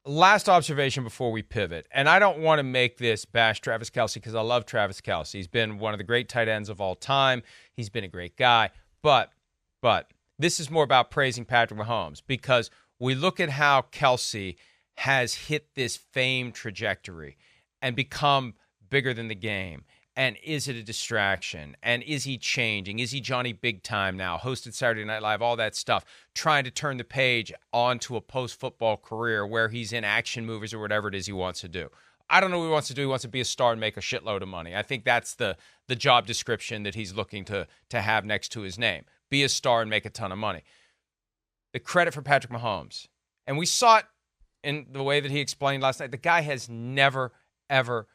last observation before we pivot, and I don't want to make this bash Travis Kelce because I love Travis Kelce. He's been one of the great tight ends of all time. He's been a great guy. But this is more about praising Patrick Mahomes because we look at how Kelce has hit this fame trajectory and become bigger than the game. And is it a distraction? And is he changing? Is he Johnny Big Time now? Hosted Saturday Night Live, all that stuff. Trying to turn the page onto a post-football career where he's in action movies or whatever it is he wants to do. I don't know what he wants to do. He wants to be a star and make a shitload of money. I think that's the job description that he's looking to have next to his name. Be a star and make a ton of money. The credit for Patrick Mahomes. And we saw it in the way that he explained last night. The guy has never, ever,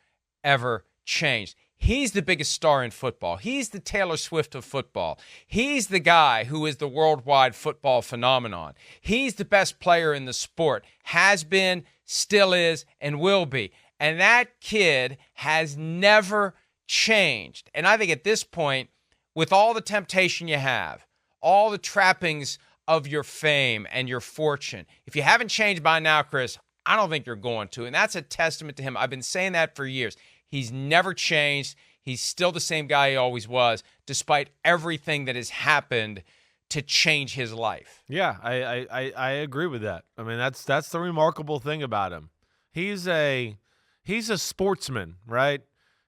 ever changed. He's the biggest star in football. He's the Taylor Swift of football. He's the guy who is the worldwide football phenomenon. He's the best player in the sport. Has been, still is, and will be. And that kid has never changed. And I think at this point, with all the temptation you have, all the trappings of your fame and your fortune, if you haven't changed by now, Chris, I don't think you're going to. And that's a testament to him. I've been saying that for years. He's never changed. He's still the same guy he always was, despite everything that has happened to change his life. Yeah, I agree with that. I mean, that's the remarkable thing about him. He's a sportsman, right?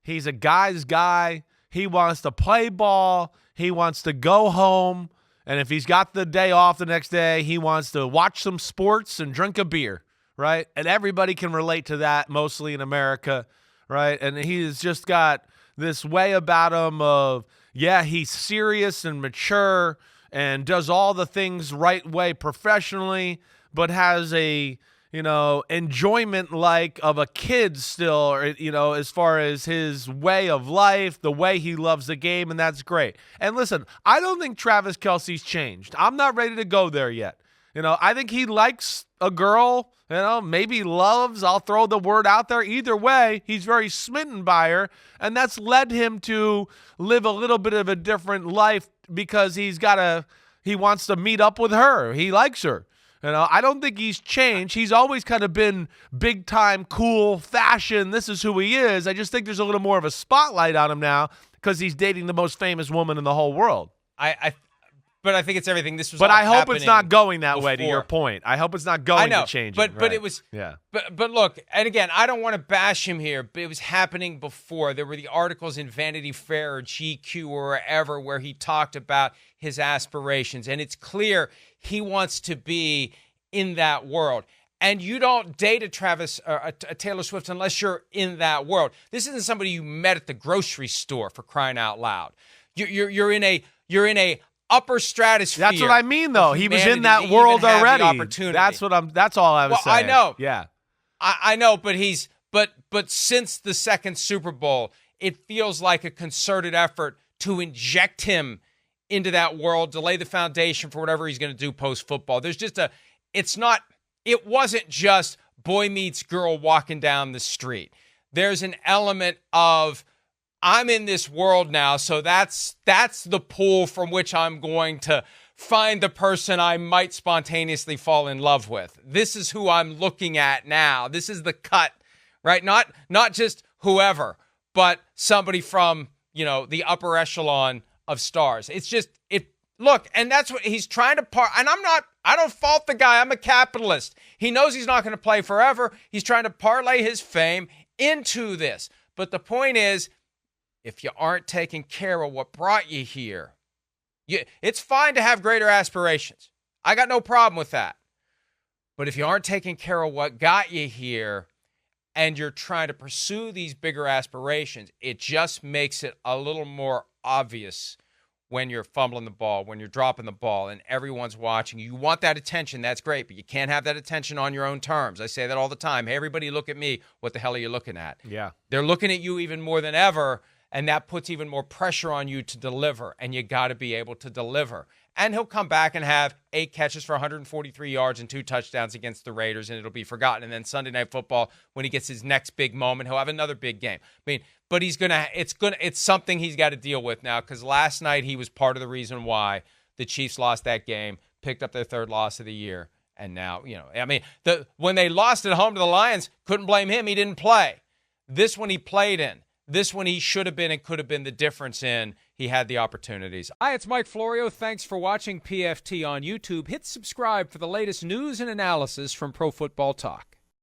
He's a guy's guy. He wants to play ball. He wants to go home. And if he's got the day off the next day, he wants to watch some sports and drink a beer, right? And everybody can relate to that, mostly in America. Right, and he's just got this way about him of, yeah, he's serious and mature and does all the things right way professionally, but has a, enjoyment like of a kid still, as far as his way of life, the way he loves the game, and that's great. And listen, I don't think Travis Kelce's changed. I'm not ready to go there yet. I think he likes a girl, maybe loves. I'll throw the word out there. Either way, he's very smitten by her, and that's led him to live a little bit of a different life because he wants to meet up with her. He likes her. I don't think he's changed. He's always kind of been big time, cool, fashion. This is who he is. I just think there's a little more of a spotlight on him now because he's dating the most famous woman in the whole world. But I think it's everything. This was. But all I hope it's not going that way. To before. your point, I hope it's not going to change. But right. it was. Yeah. But look, and again, I don't want to bash him here. But it was happening before. There were the articles in Vanity Fair or GQ or wherever where he talked about his aspirations, and it's clear he wants to be in that world. And you don't date a Taylor Swift unless you're in that world. This isn't somebody you met at the grocery store, for crying out loud. You're in a upper stratosphere. That's what I mean, though. He was in that world already. That's all I was saying. I know. Yeah. I know, but since the second Super Bowl, it feels like a concerted effort to inject him into that world, to lay the foundation for whatever he's going to do post-football. It wasn't just boy meets girl walking down the street. There's an element of, I'm in this world now, so that's the pool from which I'm going to find the person I might spontaneously fall in love with. This is who I'm looking at now. This is the cut, right? Not just whoever, but somebody from, the upper echelon of stars. Look, and that's what he's trying to and I don't fault the guy. I'm a capitalist. He knows he's not going to play forever. He's trying to parlay his fame into this. But the point is, if you aren't taking care of what brought you here, it's fine to have greater aspirations. I got no problem with that. But if you aren't taking care of what got you here and you're trying to pursue these bigger aspirations, it just makes it a little more obvious when you're fumbling the ball, when you're dropping the ball, and everyone's watching. You want that attention, that's great, but you can't have that attention on your own terms. I say that all the time. Hey, everybody look at me. What the hell are you looking at? Yeah. They're looking at you even more than ever, and that puts even more pressure on you to deliver, and you got to be able to deliver. And he'll come back and have 8 catches for 143 yards and 2 touchdowns against the Raiders, and it'll be forgotten. And then Sunday Night Football, when he gets his next big moment, he'll have another big game. But it's something he's got to deal with now, because last night he was part of the reason why the Chiefs lost that game, picked up their 3rd loss of the year, And now, when they lost at home to the Lions, couldn't blame him. He didn't play. This one he played in. This one he should have been and could have been the difference in. He had the opportunities. Hi, it's Mike Florio. Thanks for watching PFT on YouTube. Hit subscribe for the latest news and analysis from Pro Football Talk.